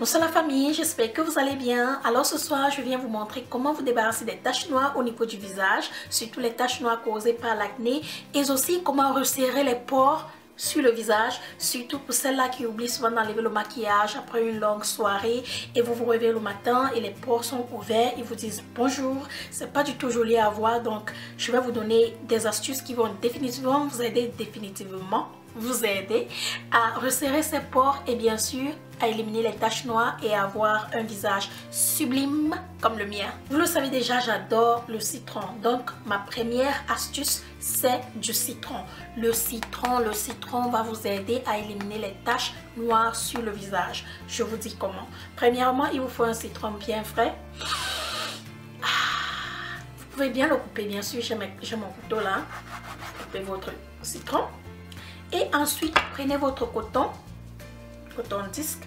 Bonsoir la famille, j'espère que vous allez bien. Alors ce soir, je viens vous montrer comment vous débarrasser des taches noires au niveau du visage, surtout les taches noires causées par l'acné, et aussi comment resserrer les pores sur le visage, surtout pour celles-là qui oublient souvent d'enlever le maquillage après une longue soirée et vous vous réveillez le matin et les pores sont ouverts, ils vous disent bonjour. C'est pas du tout joli à voir, donc je vais vous donner des astuces qui vont définitivement vous aider à resserrer ces pores et bien sûr à éliminer les taches noires et avoir un visage sublime comme le mien. Vous le savez déjà, j'adore le citron. Donc ma première astuce, c'est du citron. Le citron va vous aider à éliminer les taches noires sur le visage. Je vous dis comment. Premièrement, il vous faut un citron bien frais. Vous pouvez bien le couper, bien sûr. J'ai mon couteau là. Coupez votre citron. Et ensuite, prenez votre coton disque.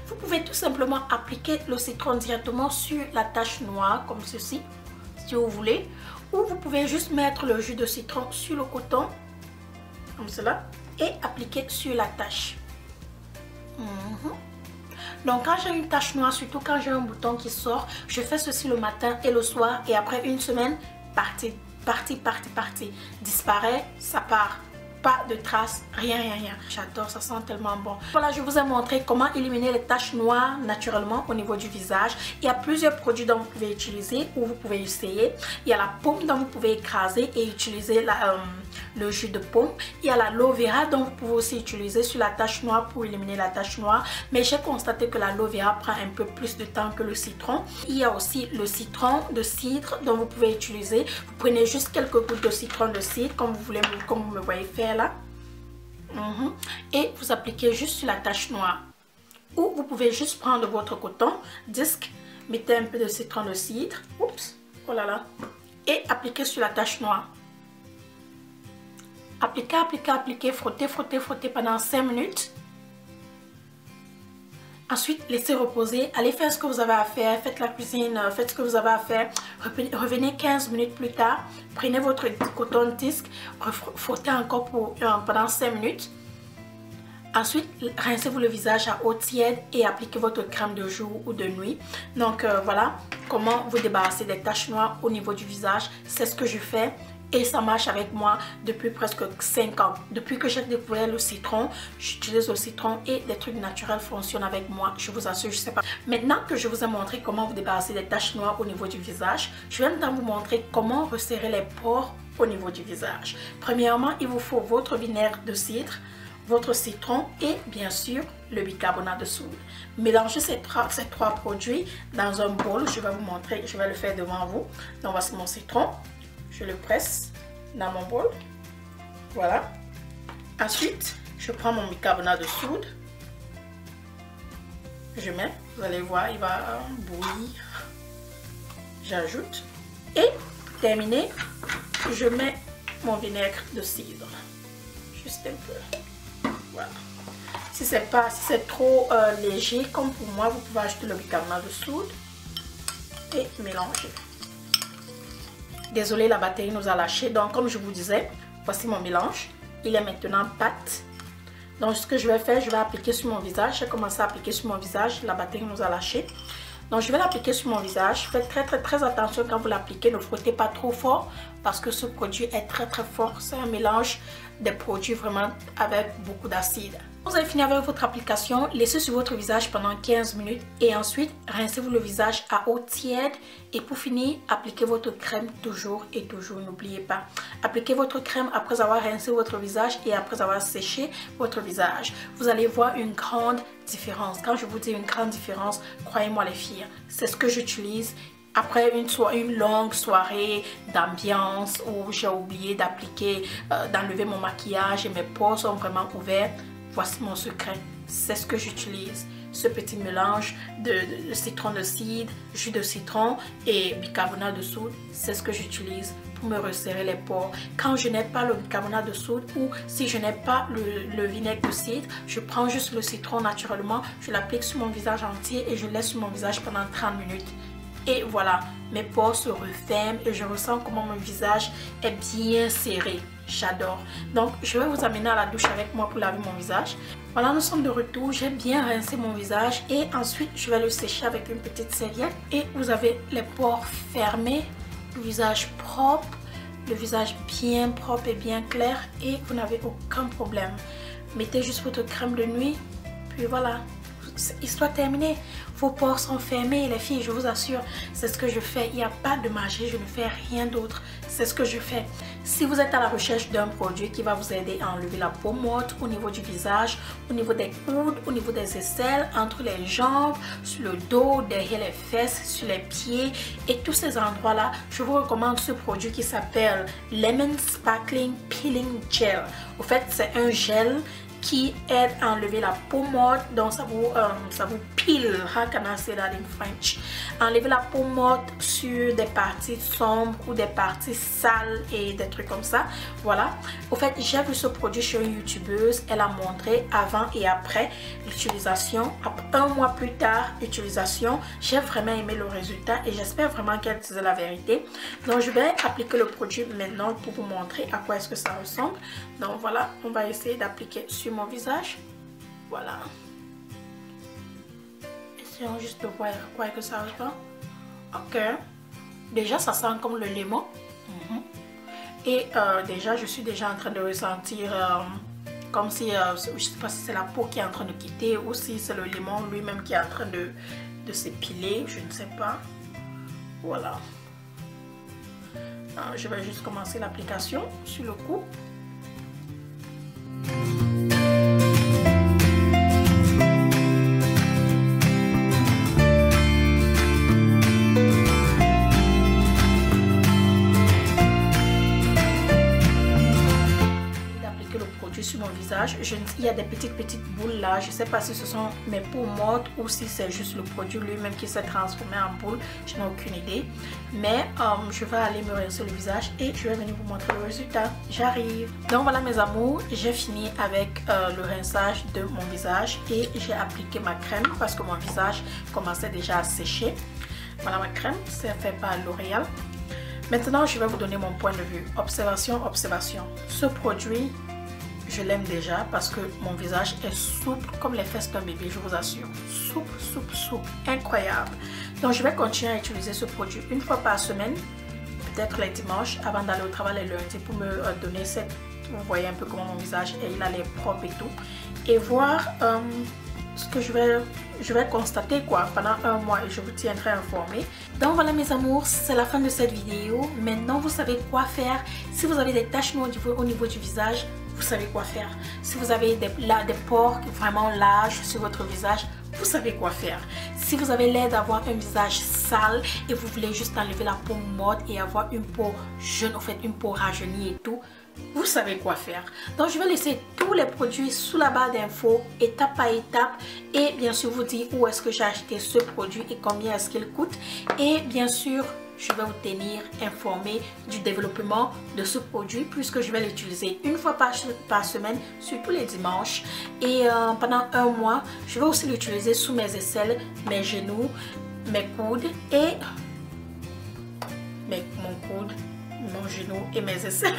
Vous pouvez tout simplement appliquer le citron directement sur la tache noire comme ceci, si vous voulez. Ou vous pouvez juste mettre le jus de citron sur le coton, comme cela, et appliquer sur la tache. Donc quand j'ai une tache noire, surtout quand j'ai un bouton qui sort, je fais ceci le matin et le soir. Et après une semaine, parti, disparaît, ça part. Pas de traces, rien. J'adore, ça sent tellement bon. Voilà, je vous ai montré comment éliminer les taches noires naturellement au niveau du visage. Il y a plusieurs produits dont vous pouvez utiliser ou vous pouvez essayer. Il y a la pomme dont vous pouvez écraser et utiliser le jus de pomme. Il y a l'aloe vera dont vous pouvez aussi utiliser sur la tache noire pour éliminer la tache noire. Mais j'ai constaté que l'aloe vera prend un peu plus de temps que le citron. Il y a aussi le citron de cidre dont vous pouvez utiliser. Vous prenez juste quelques gouttes de citron de cidre comme vous voulez, comme vous me voyez faire là. Et vous appliquez juste sur la tache noire. Ou vous pouvez juste prendre votre coton disque, mettez un peu de citron de cidre, oups, oh là là, et appliquez sur la tache noire. Appliquez, frottez pendant 5 minutes. Ensuite, laissez reposer, allez faire ce que vous avez à faire, faites la cuisine, faites ce que vous avez à faire. Revenez 15 minutes plus tard, prenez votre coton disque, frottez encore pendant 5 minutes. Ensuite, rincez-vous le visage à eau tiède et appliquez votre crème de jour ou de nuit. Donc voilà comment vous débarrasser des taches noires au niveau du visage. C'est ce que je fais. Et ça marche avec moi depuis presque 5 ans. Depuis que j'ai découvert le citron, j'utilise le citron et des trucs naturels fonctionnent avec moi. Je vous assure, je sais pas. Maintenant que je vous ai montré comment vous débarrasser des taches noires au niveau du visage, je vais maintenant vous montrer comment resserrer les pores au niveau du visage. Premièrement, il vous faut votre vinaigre de cidre, votre citron et bien sûr le bicarbonate de soude. Mélangez ces trois produits dans un bol. Je vais vous montrer, je vais le faire devant vous. Donc voici mon citron. Je le presse dans mon bol. Voilà. Ensuite, je prends mon bicarbonate de soude. Je mets, vous allez voir, il va bouillir. J'ajoute. Et pour terminer, je mets mon vinaigre de cidre. Juste un peu. Voilà. Si c'est trop léger, comme pour moi, vous pouvez ajouter le bicarbonate de soude et mélanger. Désolée, la batterie nous a lâché. Donc, comme je vous disais, voici mon mélange. Il est maintenant pâte. Donc, ce que je vais faire, je vais appliquer sur mon visage. J'ai commencé à appliquer sur mon visage. La batterie nous a lâché. Donc, je vais l'appliquer sur mon visage. Faites très attention quand vous l'appliquez. Ne frottez pas trop fort parce que ce produit est très fort. C'est un mélange des produits vraiment avec beaucoup d'acide. Vous avez fini avec votre application, laissez sur votre visage pendant 15 minutes et ensuite rincez-vous le visage à eau tiède et pour finir, appliquez votre crème toujours et toujours, n'oubliez pas. Appliquez votre crème après avoir rincé votre visage et après avoir séché votre visage. Vous allez voir une grande différence. Quand je vous dis une grande différence, croyez-moi les filles, c'est ce que j'utilise. Après une longue soirée d'ambiance où j'ai oublié d'appliquer, d'enlever mon maquillage et mes pores sont vraiment ouverts. Voici mon secret, c'est ce que j'utilise. Ce petit mélange de citron de cidre, jus de citron et bicarbonate de soude, c'est ce que j'utilise pour me resserrer les pores. Quand je n'ai pas le bicarbonate de soude ou si je n'ai pas le vinaigre de cidre, je prends juste le citron naturellement, je l'applique sur mon visage entier et je laisse sur mon visage pendant 30 minutes. Et voilà, mes pores se referment et je ressens comment mon visage est bien serré. j'adore. Donc je vais vous amener à la douche avec moi pour laver mon visage. Voilà, nous sommes de retour. J'ai bien rincé mon visage et ensuite je vais le sécher avec une petite serviette. Et vous avez les pores fermés, le visage propre, le visage bien propre et bien clair et vous n'avez aucun problème. Mettez juste votre crème de nuit, puis voilà, histoire terminée. Vos pores sont fermés, les filles, je vous assure, c'est ce que je fais. Il n'y a pas de magie, je ne fais rien d'autre. C'est ce que je fais. Si vous êtes à la recherche d'un produit qui va vous aider à enlever la peau morte au niveau du visage, au niveau des coudes, au niveau des aisselles, entre les jambes, sur le dos, derrière les fesses, sur les pieds et tous ces endroits-là, je vous recommande ce produit qui s'appelle Lemon Sparkling Peeling Gel. Au fait, c'est un gel qui aide à enlever la peau morte, donc ça vous peel, how can I say that in French? Enlever la peau morte sur des parties sombres ou des parties sales et des trucs comme ça. Voilà. Au fait, j'ai vu ce produit chez une youtubeuse, elle a montré avant et après l'utilisation. Un mois plus tard, utilisation, j'ai vraiment aimé le résultat et j'espère vraiment qu'elle disait la vérité. Donc je vais appliquer le produit maintenant pour vous montrer à quoi est-ce que ça ressemble. Donc voilà, on va essayer d'appliquer sur mon visage. Voilà. Essayons juste de voir à quoi que ça ressemble. Ok. Déjà, ça sent comme le limon. Et déjà, je suis déjà en train de ressentir comme si, je ne sais pas si c'est la peau qui est en train de quitter ou si c'est le limon lui-même qui est en train de s'épiler. Je ne sais pas. Voilà. Je vais juste commencer l'application sur le cou. Sur mon visage, il y a des petites boules là, je ne sais pas si ce sont mes peaux mortes ou si c'est juste le produit lui-même qui s'est transformé en boule, je n'ai aucune idée, mais je vais aller me rincer le visage et je vais venir vous montrer le résultat. J'arrive. Donc voilà mes amours, j'ai fini avec le rinçage de mon visage et j'ai appliqué ma crème parce que mon visage commençait déjà à sécher. Voilà ma crème, c'est fait par L'Oréal. Maintenant je vais vous donner mon point de vue. Observation. Ce produit, je l'aime déjà parce que mon visage est souple comme les fesses d'un bébé, je vous assure. Souple, incroyable. Donc je vais continuer à utiliser ce produit une fois par semaine, peut-être les dimanches avant d'aller au travail les lundis pour me donner cette... Vous voyez un peu comment mon visage est, il a l'air propre et tout. Et voir ce que je vais constater quoi pendant un mois et je vous tiendrai informé. Donc voilà mes amours, c'est la fin de cette vidéo. Maintenant vous savez quoi faire. Si vous avez des taches noires au niveau du visage, vous savez quoi faire. Si vous avez des pores vraiment larges sur votre visage, vous savez quoi faire. Si vous avez l'air d'avoir un visage sale et vous voulez juste enlever la peau morte et avoir une peau jeune, en fait une peau rajeunie et tout, vous savez quoi faire. Donc je vais laisser tous les produits sous la barre d'infos, étape par étape, et bien sûr vous dire où est-ce que j'ai acheté ce produit et combien est-ce qu'il coûte. Et bien sûr je vais vous tenir informé du développement de ce produit puisque je vais l'utiliser une fois par semaine, surtout les dimanches. Et pendant un mois, je vais aussi l'utiliser sous mes aisselles, mes genoux, mes coudes et mon coude, mon genou et mes aisselles.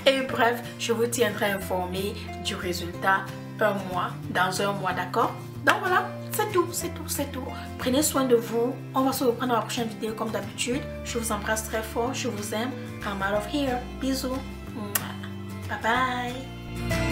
Et bref, je vous tiendrai informé du résultat dans un mois, d'accord? Donc voilà, c'est tout. Prenez soin de vous. On va se reprendre dans la prochaine vidéo comme d'habitude. Je vous embrasse très fort, je vous aime. I'm out of here. Bisous. Bye bye.